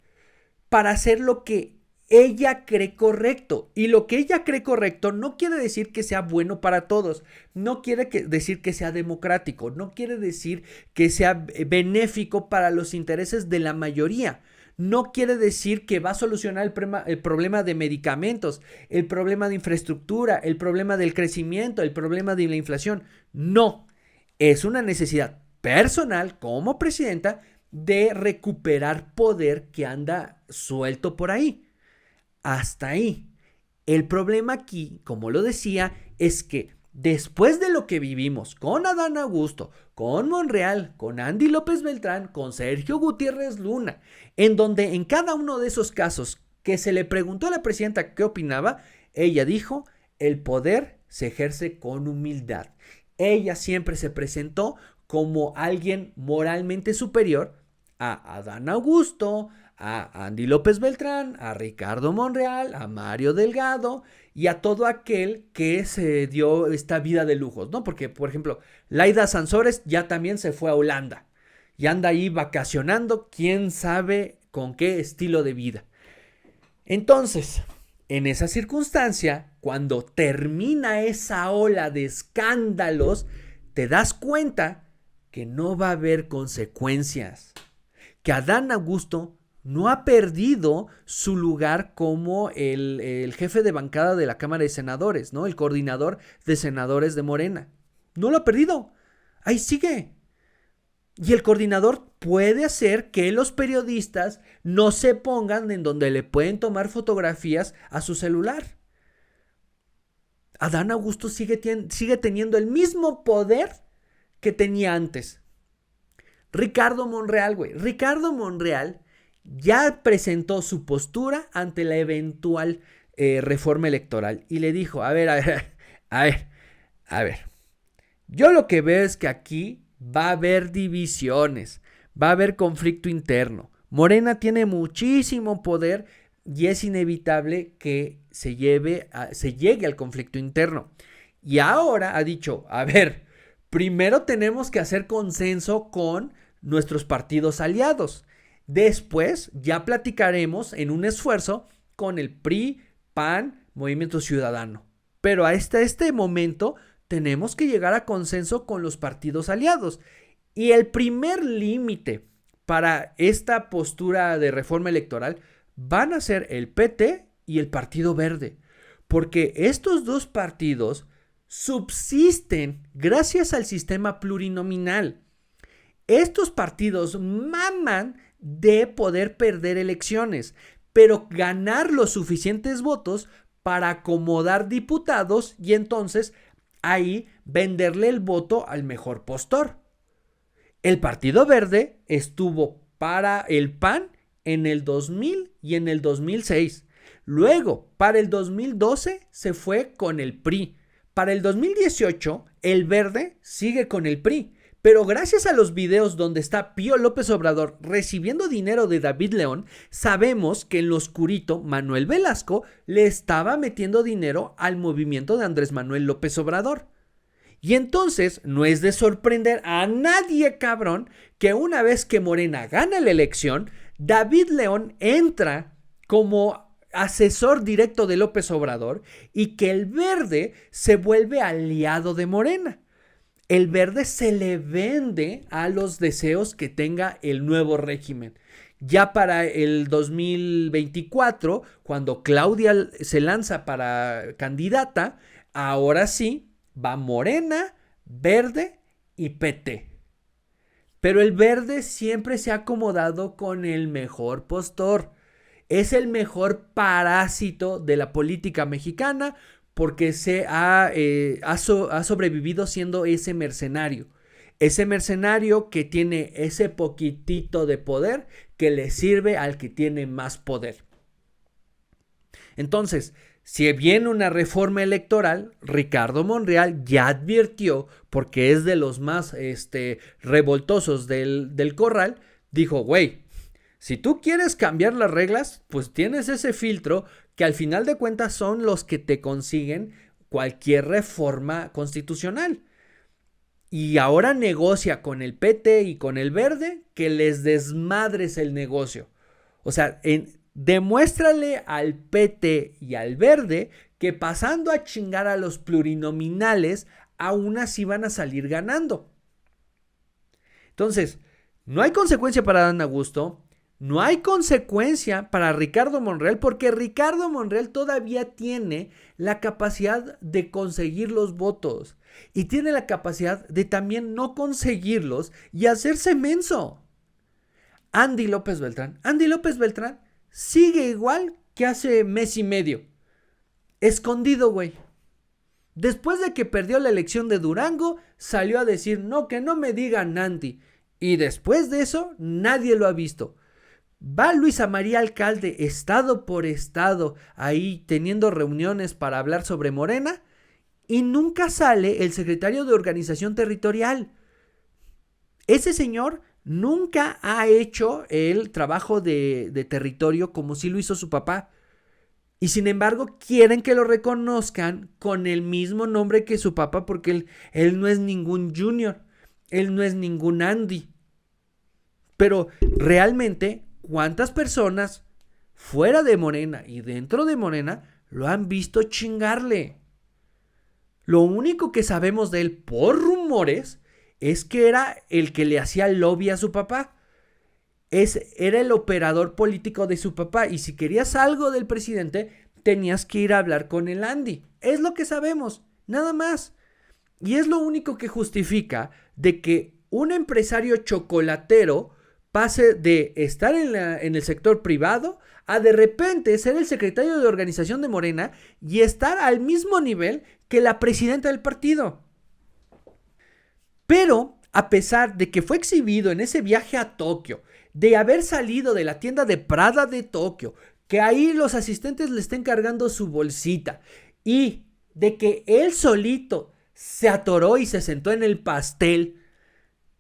para hacer lo que ella cree correcto. Y lo que ella cree correcto no quiere decir que sea bueno para todos, no quiere decir que sea democrático, no quiere decir que sea benéfico para los intereses de la mayoría. No quiere decir que va a solucionar el problema de medicamentos, el problema de infraestructura, el problema del crecimiento, el problema de la inflación. No, es una necesidad personal como presidenta de recuperar poder que anda suelto por ahí. Hasta ahí. El problema aquí, como lo decía, es que después de lo que vivimos con Adán Augusto, con Monreal, con Andy López Beltrán, con Sergio Gutiérrez Luna, en donde en cada uno de esos casos que se le preguntó a la presidenta qué opinaba, ella dijo, el poder se ejerce con humildad. Ella siempre se presentó como alguien moralmente superior a Adán Augusto, a Andy López Beltrán, a Ricardo Monreal, a Mario Delgado y a todo aquel que se dio esta vida de lujos, ¿no? Porque, por ejemplo, Laida Sansores ya también se fue a Holanda y anda ahí vacacionando, quién sabe con qué estilo de vida. Entonces, en esa circunstancia, cuando termina esa ola de escándalos, te das cuenta que no va a haber consecuencias, que Adán Augusto no ha perdido su lugar como el jefe de bancada de la Cámara de Senadores, ¿no? El coordinador de senadores de Morena. No lo ha perdido. Ahí sigue. Y el coordinador puede hacer que los periodistas no se pongan en donde le pueden tomar fotografías a su celular. Adán Augusto sigue teniendo el mismo poder que tenía antes. Ricardo Monreal, güey. Ricardo Monreal ya presentó su postura ante la eventual reforma electoral y le dijo, a ver, yo lo que veo es que aquí va a haber divisiones, va a haber conflicto interno. Morena tiene muchísimo poder y es inevitable que se llegue al conflicto interno. Y ahora ha dicho, a ver, primero tenemos que hacer consenso con nuestros partidos aliados. Después ya platicaremos en un esfuerzo con el PRI, PAN, Movimiento Ciudadano. Pero hasta este momento tenemos que llegar a consenso con los partidos aliados. Y el primer límite para esta postura de reforma electoral van a ser el PT y el Partido Verde. Porque estos dos partidos subsisten gracias al sistema plurinominal. Estos partidos maman de poder perder elecciones, pero ganar los suficientes votos para acomodar diputados y entonces ahí venderle el voto al mejor postor. El Partido Verde estuvo para el PAN en el 2000 y en el 2006. Luego, para el 2012 se fue con el PRI. Para el 2018, el Verde sigue con el PRI. Pero gracias a los videos donde está Pío López Obrador recibiendo dinero de David León, sabemos que en lo oscurito Manuel Velasco le estaba metiendo dinero al movimiento de Andrés Manuel López Obrador. Y entonces no es de sorprender a nadie, cabrón, que una vez que Morena gana la elección, David León entra como asesor directo de López Obrador y que el Verde se vuelve aliado de Morena. el verde se le vende a los deseos que tenga el nuevo régimen. Ya para el 2024, cuando Claudia se lanza para candidata, ahora sí va Morena, Verde y PT. Pero el verde siempre se ha acomodado con el mejor postor. Es el mejor parásito de la política mexicana porque ha sobrevivido siendo ese mercenario. Ese mercenario que tiene ese poquitito de poder que le sirve al que tiene más poder. Entonces, si viene una reforma electoral, Ricardo Monreal ya advirtió, porque es de los más revoltosos del corral, dijo, güey, si tú quieres cambiar las reglas, pues tienes ese filtro que al final de cuentas son los que te consiguen cualquier reforma constitucional. Y ahora negocia con el PT y con el Verde que les desmadres el negocio. O sea, demuéstrale al PT y al Verde que pasando a chingar a los plurinominales, aún así van a salir ganando. Entonces, no hay consecuencia para Dan Augusto, no hay consecuencia para Ricardo Monreal, porque Ricardo Monreal todavía tiene la capacidad de conseguir los votos y tiene la capacidad de también no conseguirlos y hacerse menso. Andy López Beltrán sigue igual que hace mes y medio. Escondido, güey. Después de que perdió la elección de Durango, salió a decir, no, que no me digan Andy. Y después de eso, nadie lo ha visto. Va Luisa María Alcalde, estado por estado, ahí teniendo reuniones para hablar sobre Morena, y nunca sale el secretario de Organización Territorial. Ese señor nunca ha hecho el trabajo de territorio como sí lo hizo su papá. Y sin embargo quieren que lo reconozcan con el mismo nombre que su papá porque él no es ningún Junior, él no es ningún Andy. Pero realmente, ¿cuántas personas fuera de Morena y dentro de Morena lo han visto chingarle? Lo único que sabemos de él por rumores es que era el que le hacía lobby a su papá. Era el operador político de su papá y si querías algo del presidente tenías que ir a hablar con el Andy. Es lo que sabemos, nada más. Y es lo único que justifica de que un empresario chocolatero pase de estar en el sector privado a de repente ser el secretario de organización de Morena y estar al mismo nivel que la presidenta del partido. Pero a pesar de que fue exhibido en ese viaje a Tokio, de haber salido de la tienda de Prada de Tokio, que ahí los asistentes le estén cargando su bolsita y de que él solito se atoró y se sentó en el pastel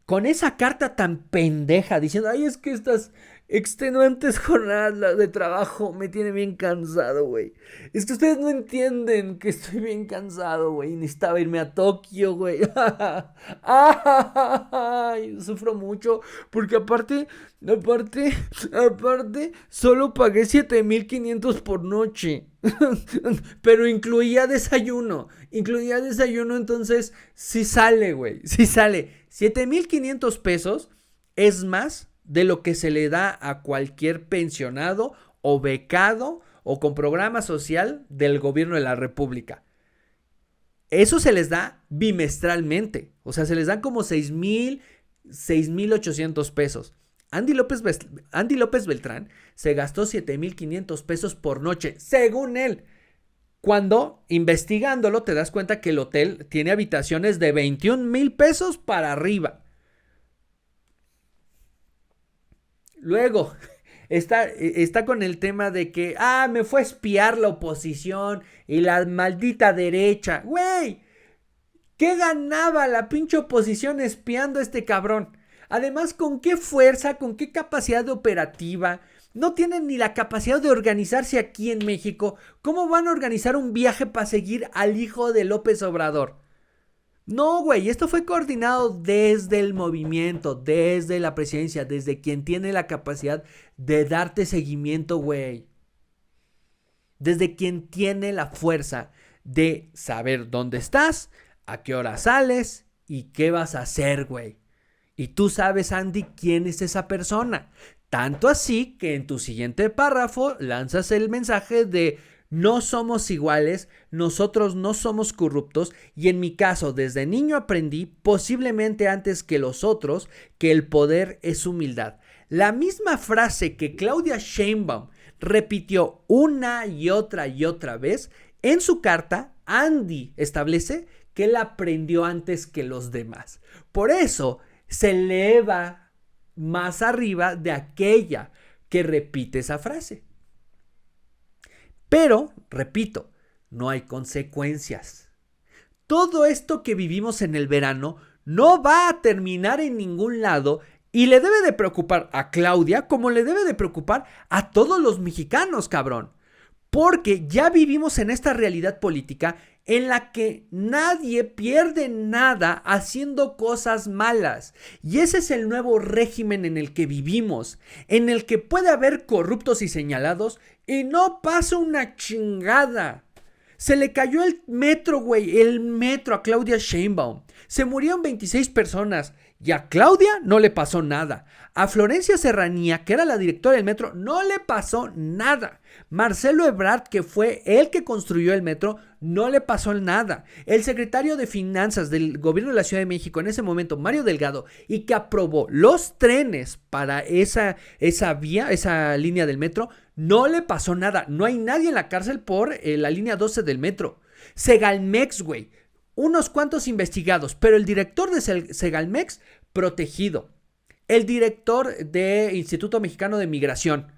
con esa carta tan pendeja diciendo, ay, es que estas extenuantes jornadas de trabajo me tienen bien cansado, güey. Es que ustedes no entienden que estoy bien cansado, güey. Necesitaba irme a Tokio, güey. Ay, sufro mucho porque aparte, solo pagué 7,500 por noche. Pero incluía desayuno, entonces sí sale, güey, sí sale. 7,500 pesos es más de lo que se le da a cualquier pensionado o becado o con programa social del gobierno de la República. Eso se les da bimestralmente, o sea, se les dan como 6,800 pesos. Andy López Beltrán se gastó 7,500 pesos por noche, según él. Cuando investigándolo te das cuenta que el hotel tiene habitaciones de 21,000 pesos para arriba. Luego está con el tema de que me fue a espiar la oposición y la maldita derecha. Güey, ¿qué ganaba la pinche oposición espiando a este cabrón? Además, ¿con qué fuerza, con qué capacidad operativa? No tienen ni la capacidad de organizarse aquí en México. ¿Cómo van a organizar un viaje para seguir al hijo de López Obrador? No, güey, esto fue coordinado desde el movimiento, desde la presidencia, desde quien tiene la capacidad de darte seguimiento, güey. Desde quien tiene la fuerza de saber dónde estás, a qué hora sales ¿Y qué vas a hacer, güey? Y tú sabes, Andy, quién es esa persona. Tanto así que en tu siguiente párrafo lanzas el mensaje de no somos iguales, nosotros no somos corruptos y en mi caso desde niño aprendí, posiblemente antes que los otros, que el poder es humildad. La misma frase que Claudia Sheinbaum repitió una y otra vez, en su carta, Andy establece que él aprendió antes que los demás. Por eso se eleva más arriba de aquella que repite esa frase. Pero, repito, no hay consecuencias. Todo esto que vivimos en el verano no va a terminar en ningún lado y le debe de preocupar a Claudia como le debe de preocupar a todos los mexicanos, cabrón. Porque ya vivimos en esta realidad política en la que nadie pierde nada haciendo cosas malas. Y ese es el nuevo régimen en el que vivimos, en el que puede haber corruptos y señalados y no pasa una chingada. Se le cayó el metro, güey, el metro a Claudia Sheinbaum. Se murieron 26 personas y a Claudia no le pasó nada. A Florencia Serranía, que era la directora del metro, no le pasó nada. Marcelo Ebrard, que fue el que construyó el metro, no le pasó nada. El secretario de Finanzas del gobierno de la Ciudad de México en ese momento, Mario Delgado, y que aprobó los trenes para esa vía, esa línea del metro, no le pasó nada. No hay nadie en la cárcel por la línea 12 del metro. Segalmex, güey. Unos cuantos investigados, pero el director de Segalmex, protegido. El director del Instituto Mexicano de Migración.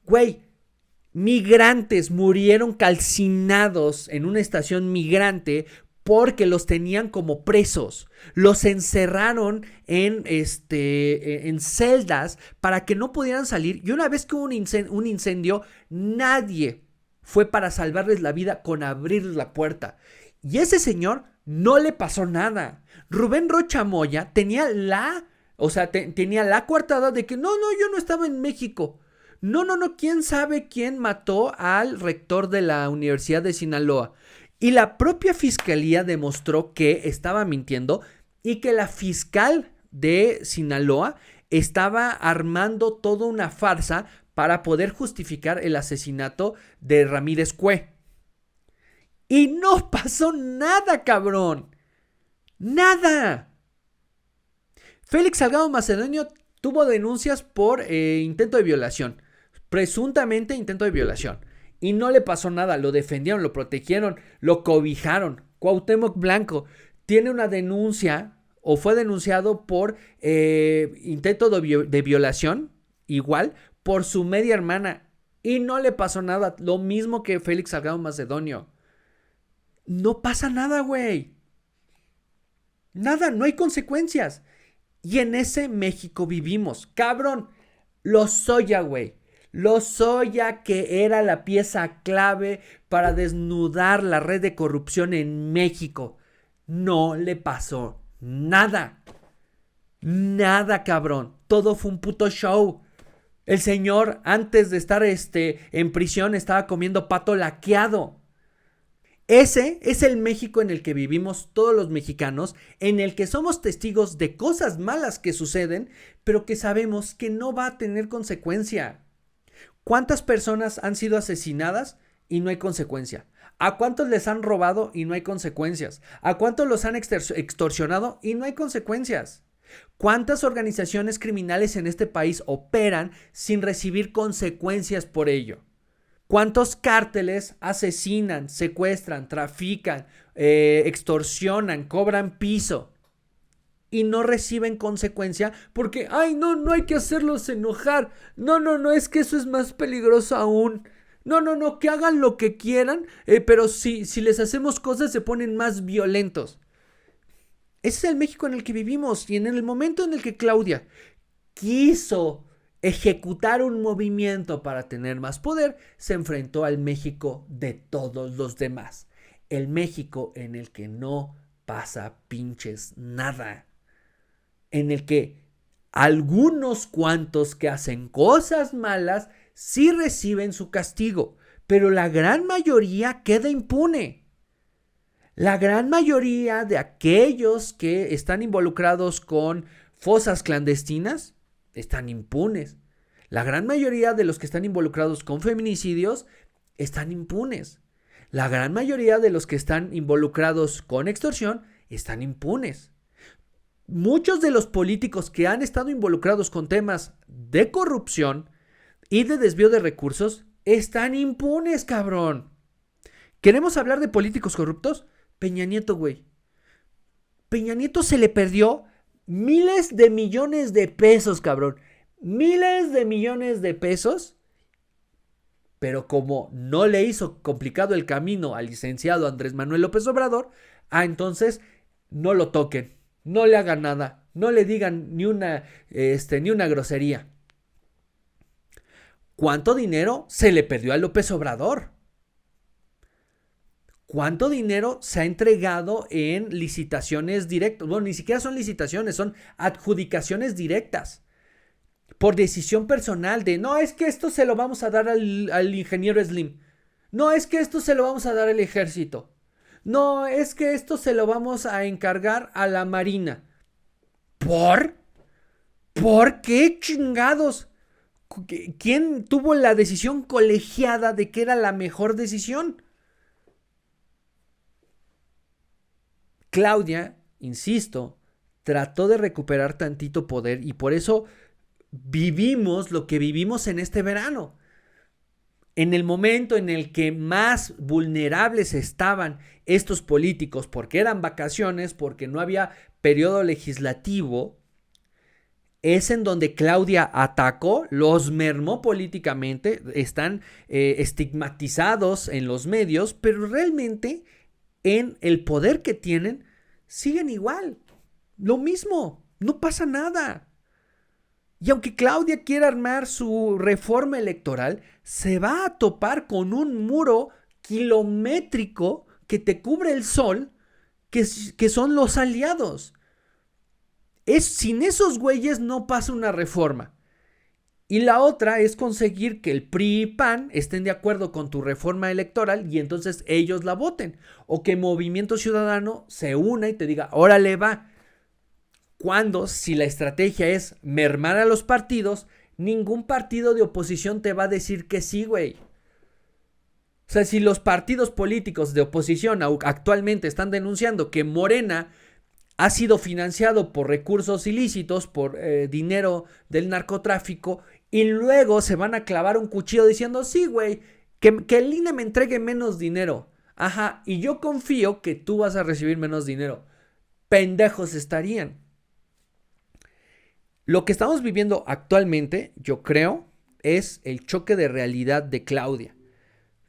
Güey, migrantes murieron calcinados en una estación migrante porque los tenían como presos. Los encerraron en celdas para que no pudieran salir. Y una vez que hubo un incendio, nadie fue para salvarles la vida con abrirles la puerta. Y ese señor no le pasó nada. Rubén Rocha Moya tenía tenía la coartada de que no, yo no estaba en México. No, quién sabe quién mató al rector de la Universidad de Sinaloa. Y la propia fiscalía demostró que estaba mintiendo y que la fiscal de Sinaloa estaba armando toda una farsa para poder justificar el asesinato de Ramírez Cue. Y no pasó nada, cabrón. Nada. Félix Salgado Macedonio tuvo denuncias por intento de violación. Presuntamente intento de violación. Y no le pasó nada. Lo defendieron, lo protegieron, lo cobijaron. Cuauhtémoc Blanco tiene una denuncia o fue denunciado por intento de violación, igual, por su media hermana. Y no le pasó nada. Lo mismo que Félix Salgado Macedonio. No pasa nada, güey. Nada, no hay consecuencias. Y en ese México vivimos. Cabrón, Lozoya, güey. Lozoya, que era la pieza clave para desnudar la red de corrupción en México. No le pasó nada. Nada, cabrón. Todo fue un puto show. El señor, antes de estar en prisión, estaba comiendo pato laqueado. Ese es el México en el que vivimos todos los mexicanos, en el que somos testigos de cosas malas que suceden, pero que sabemos que no va a tener consecuencia. ¿Cuántas personas han sido asesinadas y no hay consecuencia? ¿A cuántos les han robado y no hay consecuencias? ¿A cuántos los han extorsionado y no hay consecuencias? ¿Cuántas organizaciones criminales en este país operan sin recibir consecuencias por ello? ¿Cuántos cárteles asesinan, secuestran, trafican, extorsionan, cobran piso y no reciben consecuencia porque, ay, no hay que hacerlos enojar? No, es que eso es más peligroso aún. No, que hagan lo que quieran, pero si les hacemos cosas se ponen más violentos. Ese es el México en el que vivimos y en el momento en el que Claudia quiso ejecutar un movimiento para tener más poder, se enfrentó al México de todos los demás. El México en el que no pasa pinches nada. En el que algunos cuantos que hacen cosas malas sí reciben su castigo, pero la gran mayoría queda impune. La gran mayoría de aquellos que están involucrados con fosas clandestinas están impunes. La gran mayoría de los que están involucrados con feminicidios están impunes. La gran mayoría de los que están involucrados con extorsión están impunes. Muchos de los políticos que han estado involucrados con temas de corrupción y de desvío de recursos están impunes, cabrón. ¿Queremos hablar de políticos corruptos? Peña Nieto, güey. Peña Nieto se le perdió miles de millones de pesos, cabrón. Miles de millones de pesos. Pero como no le hizo complicado el camino al licenciado Andrés Manuel López Obrador, entonces no lo toquen, no le hagan nada, no le digan ni una grosería. ¿Cuánto dinero se le perdió a López Obrador? ¿Cuánto dinero se ha entregado en licitaciones directas? Bueno, ni siquiera son licitaciones, son adjudicaciones directas. Por decisión personal de, no, es que esto se lo vamos a dar al ingeniero Slim. No, es que esto se lo vamos a dar al ejército. No, es que esto se lo vamos a encargar a la marina. ¿Por? ¿Por qué chingados? ¿Quién tuvo la decisión colegiada de que era la mejor decisión? Claudia, insisto, trató de recuperar tantito poder y por eso vivimos lo que vivimos en este verano. En el momento en el que más vulnerables estaban estos políticos, porque eran vacaciones, porque no había periodo legislativo, es en donde Claudia atacó, los mermó políticamente, están estigmatizados en los medios, pero realmente en el poder que tienen siguen igual, lo mismo, no pasa nada. Y aunque Claudia quiera armar su reforma electoral, se va a topar con un muro kilométrico que te cubre el sol, que son los aliados. Sin esos güeyes no pasa una reforma. Y la otra es conseguir que el PRI y PAN estén de acuerdo con tu reforma electoral y entonces ellos la voten. O que Movimiento Ciudadano se una y te diga, órale va. Cuando, si la estrategia es mermar a los partidos, ningún partido de oposición te va a decir que sí, güey. O sea, si los partidos políticos de oposición actualmente están denunciando que Morena ha sido financiado por recursos ilícitos, por dinero del narcotráfico, y luego se van a clavar un cuchillo diciendo, sí, güey, que el INE me entregue menos dinero. Ajá, y yo confío que tú vas a recibir menos dinero. Pendejos estarían. Lo que estamos viviendo actualmente, yo creo, es el choque de realidad de Claudia.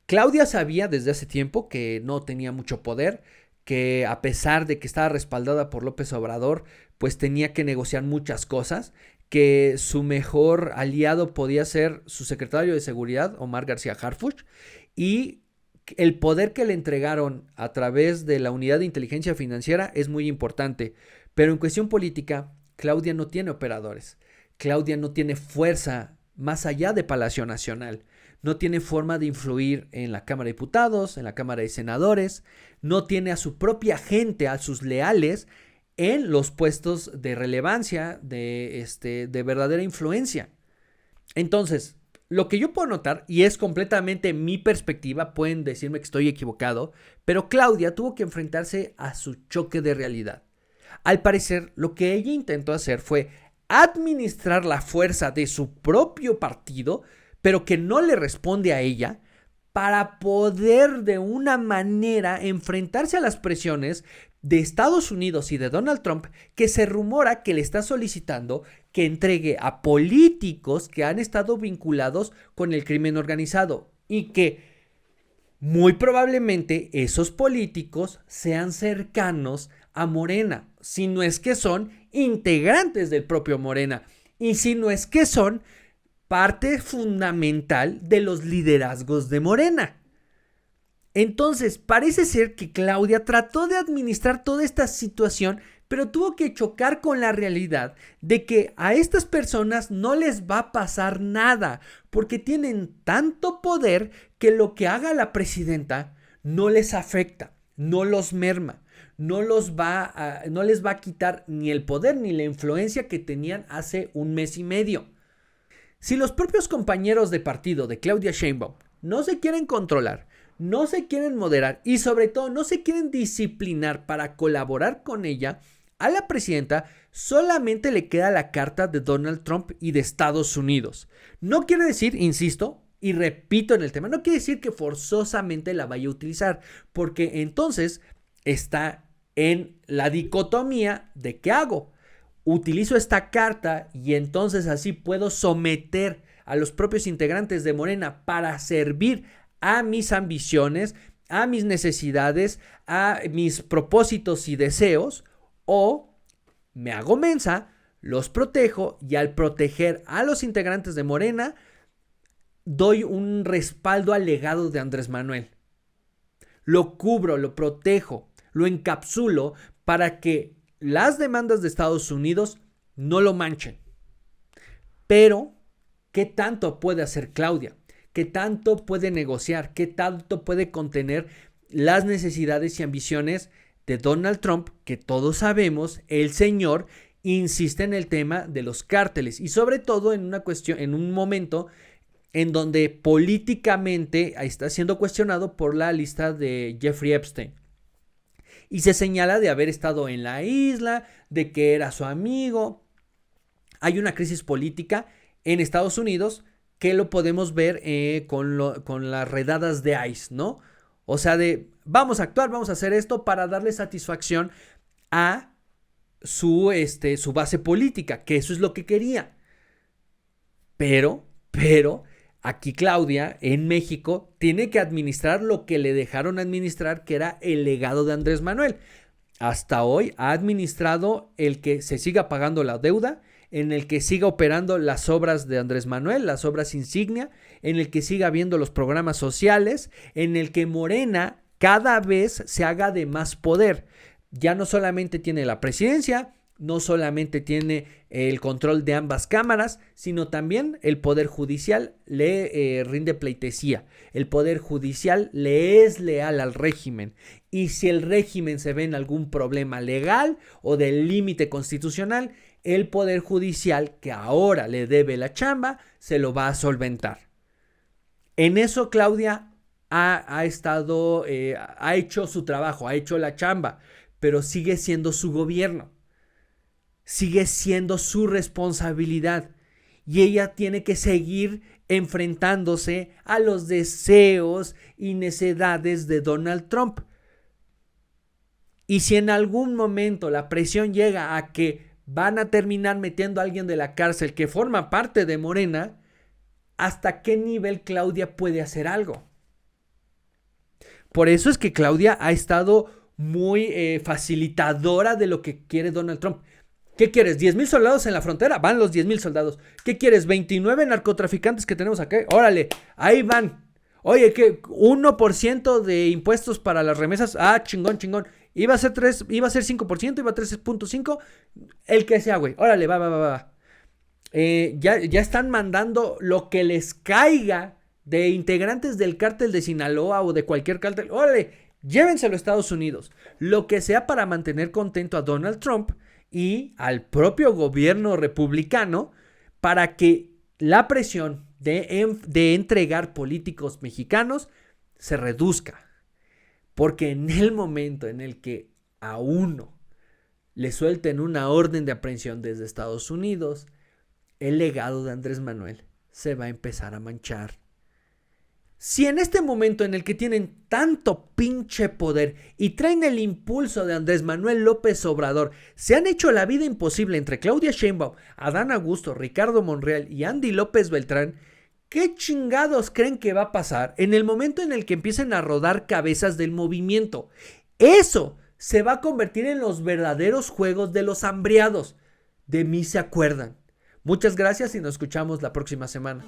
Claudia sabía desde hace tiempo que no tenía mucho poder, que a pesar de que estaba respaldada por López Obrador, pues tenía que negociar muchas cosas, que su mejor aliado podía ser su secretario de Seguridad, Omar García Harfuch, y el poder que le entregaron a través de la Unidad de Inteligencia Financiera es muy importante, pero en cuestión política, Claudia no tiene operadores, Claudia no tiene fuerza más allá de Palacio Nacional, no tiene forma de influir en la Cámara de Diputados, en la Cámara de Senadores, no tiene a su propia gente, a sus leales en los puestos de relevancia, de verdadera influencia. Entonces, lo que yo puedo notar, y es completamente mi perspectiva, pueden decirme que estoy equivocado, pero Claudia tuvo que enfrentarse a su choque de realidad. Al parecer, lo que ella intentó hacer fue administrar la fuerza de su propio partido, pero que no le responde a ella, para poder de una manera enfrentarse a las presiones de Estados Unidos y de Donald Trump, que se rumora que le está solicitando que entregue a políticos que han estado vinculados con el crimen organizado y que muy probablemente esos políticos sean cercanos a Morena, si no es que son integrantes del propio Morena y si no es que son parte fundamental de los liderazgos de Morena. Entonces, parece ser que Claudia trató de administrar toda esta situación, pero tuvo que chocar con la realidad de que a estas personas no les va a pasar nada, porque tienen tanto poder que lo que haga la presidenta no les afecta. no los merma, no les va a quitar ni el poder ni la influencia que tenían hace un mes y medio. Si los propios compañeros de partido de Claudia Sheinbaum no se quieren controlar, no se quieren moderar y sobre todo no se quieren disciplinar para colaborar con ella, a la presidenta solamente le queda la carta de Donald Trump y de Estados Unidos. No quiere decir, insisto, y repito en el tema, no quiere decir que forzosamente la vaya a utilizar, porque entonces está en la dicotomía de ¿qué hago? Utilizo esta carta y entonces así puedo someter a los propios integrantes de Morena para servir a mis ambiciones, a mis necesidades, a mis propósitos y deseos, o me hago mensa, los protejo y al proteger a los integrantes de Morena doy un respaldo al legado de Andrés Manuel. Lo cubro, lo protejo, lo encapsulo para que las demandas de Estados Unidos no lo manchen. Pero, ¿qué tanto puede hacer Claudia? ¿Qué tanto puede negociar? ¿Qué tanto puede contener las necesidades y ambiciones de Donald Trump? Que todos sabemos, el señor insiste en el tema de los cárteles y sobre todo en una cuestión, en un momento en donde políticamente está siendo cuestionado por la lista de Jeffrey Epstein. Y se señala de haber estado en la isla, de que era su amigo. Hay una crisis política en Estados Unidos que lo podemos ver con las redadas de ICE, ¿no? O sea, de vamos a actuar, vamos a hacer esto para darle satisfacción a su base política, que eso es lo que quería. Pero, aquí Claudia, en México, tiene que administrar lo que le dejaron administrar, que era el legado de Andrés Manuel. Hasta hoy ha administrado el que se siga pagando la deuda, en el que siga operando las obras de Andrés Manuel, las obras insignia, en el que siga viendo los programas sociales, en el que Morena cada vez se haga de más poder. Ya no solamente tiene la presidencia, no solamente tiene el control de ambas cámaras, sino también el Poder Judicial le rinde pleitesía. El Poder Judicial le es leal al régimen. Y si el régimen se ve en algún problema legal o del límite constitucional, el Poder Judicial, que ahora le debe la chamba, se lo va a solventar. En eso Claudia ha hecho su trabajo, ha hecho la chamba, pero sigue siendo su gobierno. Sigue siendo su responsabilidad y ella tiene que seguir enfrentándose a los deseos y necedades de Donald Trump. Y si en algún momento la presión llega a que van a terminar metiendo a alguien de la cárcel que forma parte de Morena, ¿hasta qué nivel Claudia puede hacer algo? Por eso es que Claudia ha estado muy facilitadora de lo que quiere Donald Trump. ¿Qué quieres? ¿10,000 soldados en la frontera? Van los 10,000 soldados. ¿Qué quieres? 29 narcotraficantes que tenemos acá. Órale, ahí van. Oye, ¿qué? 1% de impuestos para las remesas. Ah, chingón. Iba a ser 5%, iba a 3.5. El que sea, güey. Órale, va. Ya están mandando lo que les caiga de integrantes del cártel de Sinaloa o de cualquier cártel. Órale, llévenselo a Estados Unidos. Lo que sea para mantener contento a Donald Trump y al propio gobierno republicano para que la presión de entregar políticos mexicanos se reduzca. Porque en el momento en el que a uno le suelten una orden de aprehensión desde Estados Unidos, el legado de Andrés Manuel se va a empezar a manchar. Si en este momento en el que tienen tanto pinche poder y traen el impulso de Andrés Manuel López Obrador, se han hecho la vida imposible entre Claudia Sheinbaum, Adán Augusto, Ricardo Monreal y Andy López Beltrán, ¿qué chingados creen que va a pasar en el momento en el que empiecen a rodar cabezas del movimiento? Eso se va a convertir en los verdaderos juegos de los hambriados. De mí se acuerdan. Muchas gracias y nos escuchamos la próxima semana.